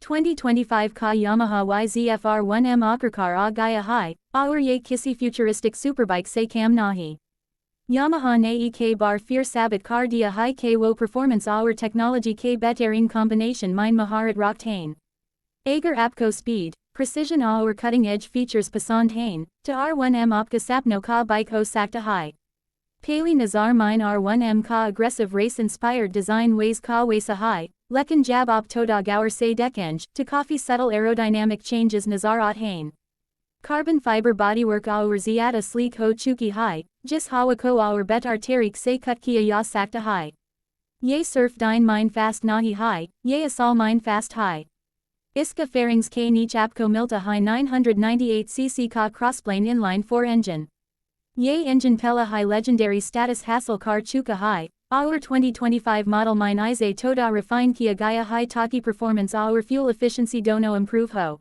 2025 Ka Yamaha YZF-R1M Akarkar A Gaya Hai, Aur Ye Kisi Futuristic Superbike Se Kam Nahi. Yamaha Ne K Bar Fir Sabat Kar Dia Hai K Wo Performance Aur Technology K Betering Combination Mine Maharat Rocktain. Agar Apko Speed, Precision Aur Cutting Edge Features Pasand Hain, to R1M Opka Sapno Ka Bike Ho Sakta Hai. Pali Nazar Mine R1M Ka Aggressive Race Inspired Design Ways Ka Wasa Hai. Lekin Jab Op Toda Gaur Se Dekenj, to Coffee Subtle Aerodynamic Changes Nazarat Hain. Carbon Fiber Bodywork Aur Ziada Sleek Ho Chuki Hai, Jis Hawa Ko Aur Bet Arterik Se Kutkia Ya Sakta Hai. Ye Surf Dine Mine Fast Nahi Hai, Ye Asal Mine Fast Hai. Iska Fairings K Nich Apko Milta High 998cc Ka Crossplane Inline 4 Engine. Ye Engine Pella High Legendary Status Hassle Car Chuka High. Our 2025 model Mine Ize Toda Refine Kia Gaya High Taki Performance Our Fuel Efficiency Dono Improve Ho.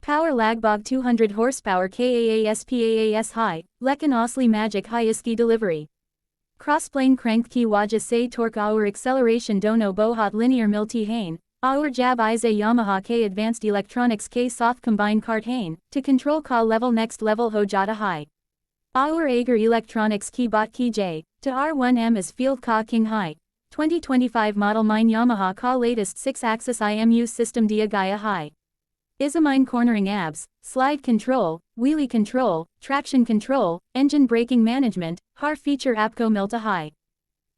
Power Lagbog 200 horsepower KAASPAAS High, Lekin Osli Magic High Iski Delivery. Crossplane Crank Ki Waja Se Torque Our Acceleration Dono Bohat Linear Milti Hain, Our Jab Ize Yamaha K Advanced Electronics K Soth Combine Cart Hain, to control Ka Level Next Level Ho Jada High. Our Agar Electronics Ki Bot Ki J, to R1M is Field Ka King High, 2025 model Mine Yamaha Ka latest 6-axis IMU system Dia Gaya High. Isamine cornering abs, slide control, wheelie control, traction control, engine braking management, har feature Apko Milta High.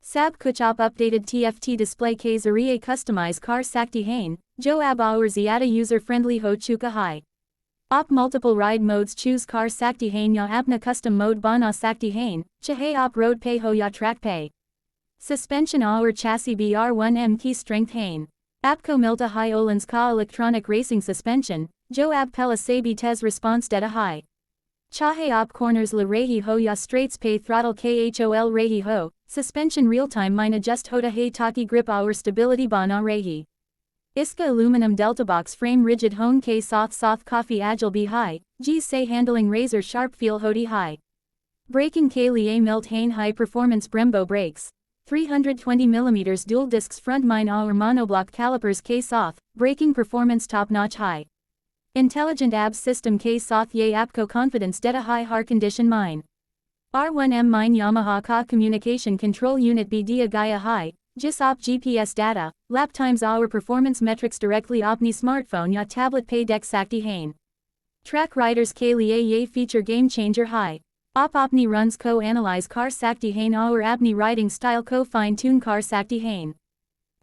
Sab Kuchop updated TFT display K Zarie customize car Sakti Hain, Jo Ab Our Ziada user friendly Ho Chuka High. Op multiple ride modes choose car Sakti Hain ya apna custom mode bana Sakti Hain, chahe op road pay ho ya track pay. Suspension Aur chassis BR1M key strength Hain. Apko Milta High Öhlins Ka electronic racing suspension, Jo Ab Pella Sabi Tez response deta high. Chahe op corners la rehi ho ya straights pay throttle KHOL rehi ho, suspension real time mine adjust hoda hey taki grip Aur stability bana rehi. Iska aluminum delta box frame rigid hone K soth coffee agile be high, G's say handling razor sharp feel hodi high. Braking K lie milt hain high performance Brembo brakes. 320mm dual discs front mine Aur monoblock calipers K soth, braking performance top notch high. Intelligent abs system K soth ye apko confidence deta high har condition mine. R1M mine Yamaha Ka communication control unit B dia Gaya high. Jis op GPS data, lap times Our performance metrics directly opni smartphone ya tablet pay deck Sakti Hain. Track riders K lie ye feature game changer high. Op opni runs ko analyze car Sakti Hain Our abni riding style ko fine tune car Sakti Hain.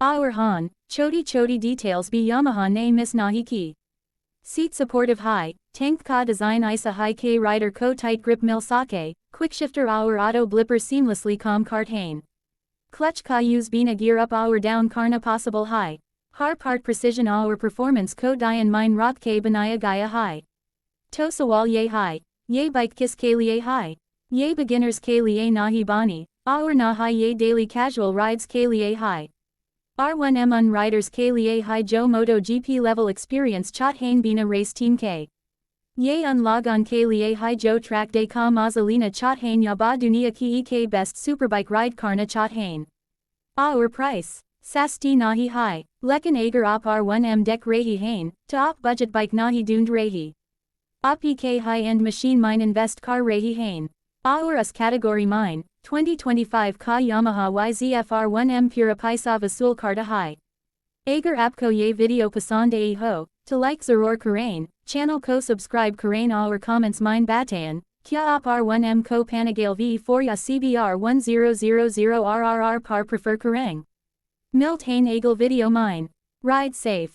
Our Han, choti details be Yamaha ne miss nahi ki. Seat supportive high, tank ka design isa high K rider ko tight grip mil sake, quick shifter Our auto blipper seamlessly calm cart Hain. Clutch Ka use Bina gear up Our down Karna possible high. Har part precision Our performance ko Dian mine rock K Banaya Gaya high. Tosawal ye high. Ye bike kiss K liye high. Ye beginners K liye nahi bani. Our na high ye daily casual rides K liye high. R1M un riders K liye high Jo MotoGP level experience Chat Hain Bina race team K. Ye un logon K liye high Jo track day ka mazalina Chat Hain ya ba dunia ki ek best superbike ride Karna Chat Hain. Our price. Sasti nahi high. Lekin agar op R1M deck rehi hain, to op budget bike nahi dund rehi. Op ek high end machine mine invest car rehi hain. Our us category mine, 2025 Ka Yamaha YZF-R1M Pura Paisa Vasul Karta high. Agar apko ye video pasand ai ho, to like zaror karain, channel ko subscribe karain Our comments mine batayan. Kya op R1M ko Panagale V4 ya CBR 1000 RRR par prefer Karang. Milt Hain Eagle video mine. Ride safe.